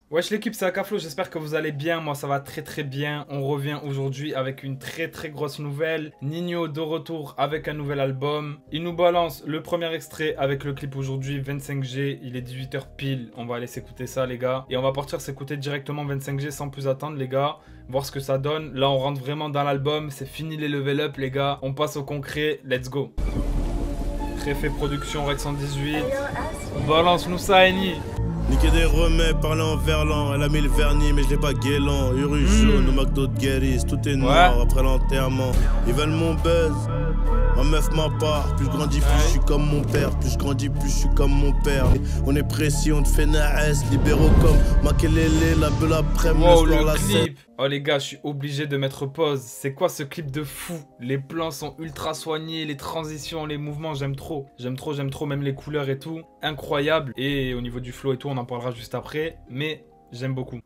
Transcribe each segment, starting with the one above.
Wesh l'équipe, c'est Akaflo, j'espère que vous allez bien, moi ça va très bien. On revient aujourd'hui avec une très grosse nouvelle. Ninho de retour avec un nouvel album. Il nous balance le premier extrait avec le clip aujourd'hui, 25G. Il est 18 h pile, on va aller s'écouter ça les gars. Et on va partir s'écouter directement 25G sans plus attendre les gars. Voir ce que ça donne. Là on rentre vraiment dans l'album, c'est fini les level up les gars. On passe au concret, let's go. Préfet Production Rec 118. Balance-nous ça Eni. Niquer des remets, parler en verlan. Elle a mis le vernis, mais je l'ai pas guélant. Uru jaune, au McDo de Guéris, tout est noir après l'enterrement. Ils veulent mon buzz, ma meuf ma part. Plus je grandis, plus je suis comme mon père. Plus je grandis, plus je suis comme mon père. On est précis, on te fait naès, libéraux comme Makelele, la belle après-midi, wow, le soir, le la clip. Oh les gars, je suis obligé de mettre pause. C'est quoi ce clip de fou? Les plans sont ultra soignés, les transitions, les mouvements, j'aime trop. J'aime trop, même les couleurs et tout. Incroyable. Et au niveau du flow et tout, on en parlera juste après. Mais j'aime beaucoup.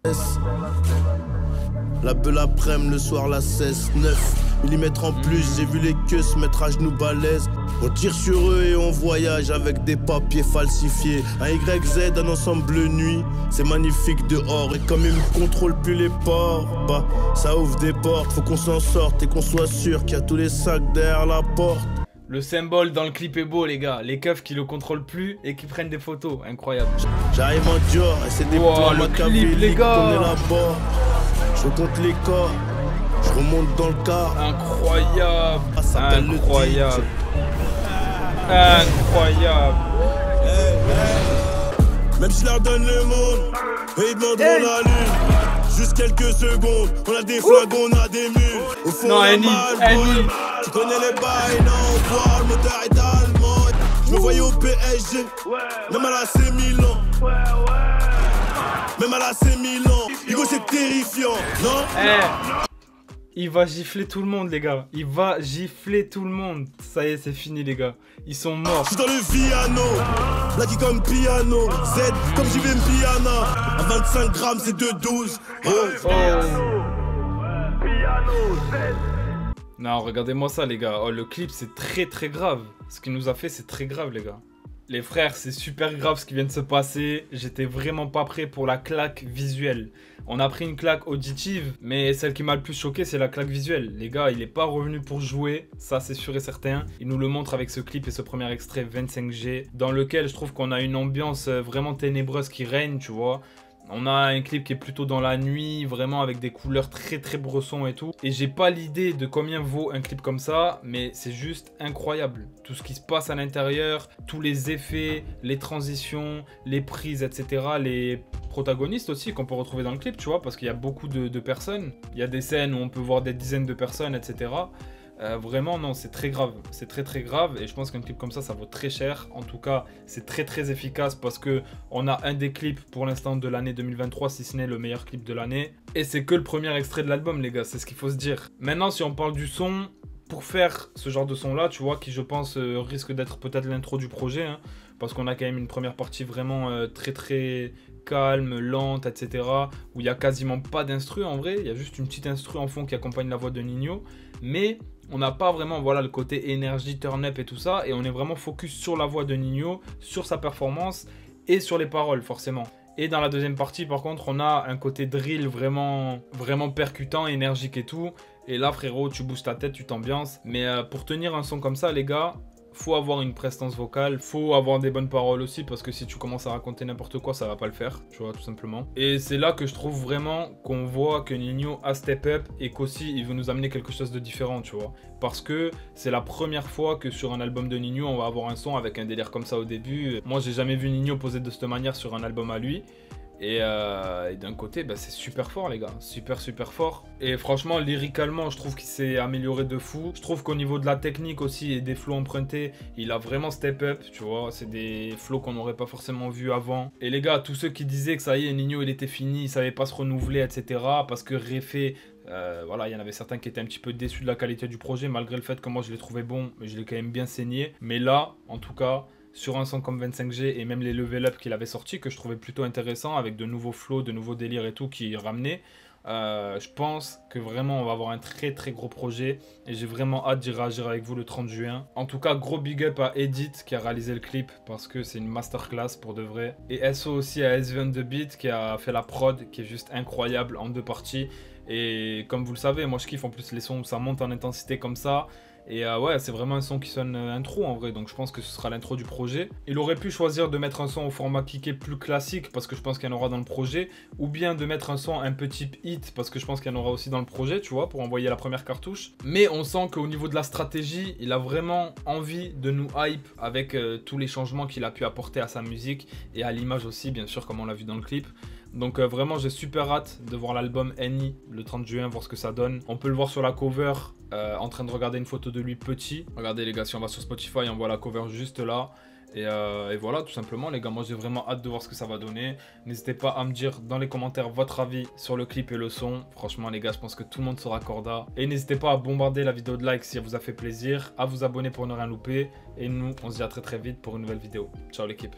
La belle après-midi, le soir, la 16-9 mm en plus, j'ai vu les queues se mettre à genoux balèze. On tire sur eux et on voyage avec des papiers falsifiés. Un YZ, un ensemble nuit, c'est magnifique dehors. Et comme ils me contrôlent plus les ports, bah ça ouvre des portes. Faut qu'on s'en sorte et qu'on soit sûr qu'il y a tous les sacs derrière la porte. Le symbole dans le clip est beau les gars. Les keufs qui le contrôlent plus et qui prennent des photos, incroyable. J'arrive en Dior et c'est des plans machiavéliques qu'on est là-bas. Je compte les corps, je remonte dans le car. Incroyable, incroyable, incroyable. Même si je leur donne le monde, et ils demanderont la lune. Juste quelques secondes, on a des flingues, on a des mules. Au fond, non, Eni. Tu connais les bails, non, on voit, le moteur est allemand. Je me voyais au PSG, même à la C Milan. Même à la C Milan, Hugo c'est terrifiant, non? Il va gifler tout le monde les gars. Il va gifler tout le monde. Ça y est, c'est fini les gars. Ils sont morts. Je suis dans le piano, Blacky comme piano, Z comme j'y vais piano. À 25 grammes c'est 2,12. Non, regardez-moi ça les gars. Oh, le clip c'est très grave. Ce qu'il nous a fait c'est très grave les gars. Les frères, c'est super grave ce qui vient de se passer. J'étais vraiment pas prêt pour la claque visuelle. On a pris une claque auditive, mais celle qui m'a le plus choqué, c'est la claque visuelle. Les gars, il est pas revenu pour jouer, ça c'est sûr et certain. Il nous le montre avec ce clip et ce premier extrait 25G, dans lequel je trouve qu'on a une ambiance vraiment ténébreuse qui règne, tu vois. On a un clip qui est plutôt dans la nuit, vraiment avec des couleurs très bressons et tout. Et j'ai pas l'idée de combien vaut un clip comme ça, mais c'est juste incroyable. Tout ce qui se passe à l'intérieur, tous les effets, les transitions, les prises, etc. Les protagonistes aussi qu'on peut retrouver dans le clip, tu vois, parce qu'il y a beaucoup de personnes. Il y a des scènes où on peut voir des dizaines de personnes, etc. Vraiment non, c'est très grave, c'est très grave et je pense qu'un clip comme ça vaut très cher. En tout cas c'est très efficace parce que on a un des clips pour l'instant de l'année 2023, si ce n'est le meilleur clip de l'année, et c'est que le premier extrait de l'album les gars, c'est ce qu'il faut se dire. Maintenant si on parle du son, pour faire ce genre de son là, tu vois, qui je pense risque d'être peut-être l'intro du projet, hein, parce qu'on a quand même une première partie vraiment très calme, lente, etc. où il n'y a quasiment pas d'instru en vrai, il y a juste une petite instru en fond qui accompagne la voix de Ninho, mais on n'a pas vraiment voilà, le côté énergie, turn up et tout ça, et on est vraiment focus sur la voix de Ninho, sur sa performance et sur les paroles forcément. Et dans la deuxième partie par contre on a un côté drill vraiment percutant, énergique et tout, et là frérot tu bouges ta tête, tu t'ambiances, mais pour tenir un son comme ça les gars, faut avoir une prestance vocale, faut avoir des bonnes paroles aussi, parce que si tu commences à raconter n'importe quoi, ça va pas le faire, tu vois, tout simplement. Et c'est là que je trouve vraiment qu'on voit que Ninho a step up et qu'aussi il veut nous amener quelque chose de différent, tu vois. Parce que c'est la première fois que sur un album de Ninho, on va avoir un son avec un délire comme ça au début. Moi, j'ai jamais vu Ninho poser de cette manière sur un album à lui. Et d'un côté, bah, c'est super fort les gars, super fort. Et franchement, lyricalement, je trouve qu'il s'est amélioré de fou. Je trouve qu'au niveau de la technique aussi et des flows empruntés, il a vraiment step up, tu vois. C'est des flows qu'on n'aurait pas forcément vu avant. Et les gars, tous ceux qui disaient que ça y est, Ninho il était fini, il savait pas se renouveler, etc. Parce que Réfé, voilà, il y en avait certains qui étaient un petit peu déçus de la qualité du projet, malgré le fait que moi je l'ai trouvé bon, mais je l'ai quand même bien saigné. Mais là, en tout cas, sur un son comme 25G et même les level up qu'il avait sortis, que je trouvais plutôt intéressant, avec de nouveaux flows, de nouveaux délires et tout qui ramenaient. Je pense que vraiment on va avoir un très très gros projet et j'ai vraiment hâte d'y réagir avec vous le 30 juin. En tout cas, gros big up à Edith qui a réalisé le clip parce que c'est une masterclass pour de vrai. Et SO aussi à SV on the Beat qui a fait la prod qui est juste incroyable en 2 parties. Et comme vous le savez, moi je kiffe en plus les sons où ça monte en intensité comme ça. Et ouais, c'est vraiment un son qui sonne intro en vrai, donc je pense que ce sera l'intro du projet. Il aurait pu choisir de mettre un son au format kické plus classique, parce que je pense qu'il y en aura dans le projet, ou bien de mettre un son un peu type hit, parce que je pense qu'il y en aura aussi dans le projet, tu vois, pour envoyer la première cartouche. Mais on sent qu'au niveau de la stratégie, il a vraiment envie de nous hype avec tous les changements qu'il a pu apporter à sa musique, et à l'image aussi, bien sûr, comme on l'a vu dans le clip. Donc vraiment j'ai super hâte de voir l'album Any le 30 juin, voir ce que ça donne. On peut le voir sur la cover en train de regarder une photo de lui petit. Regardez les gars, si on va sur Spotify, on voit la cover juste là. Et voilà, tout simplement les gars, moi j'ai vraiment hâte de voir ce que ça va donner. N'hésitez pas à me dire dans les commentaires votre avis sur le clip et le son. Franchement les gars, je pense que tout le monde se raccorda. Et n'hésitez pas à bombarder la vidéo de like si elle vous a fait plaisir, à vous abonner pour ne rien louper. Et nous, on se dit à très très vite pour une nouvelle vidéo. Ciao l'équipe.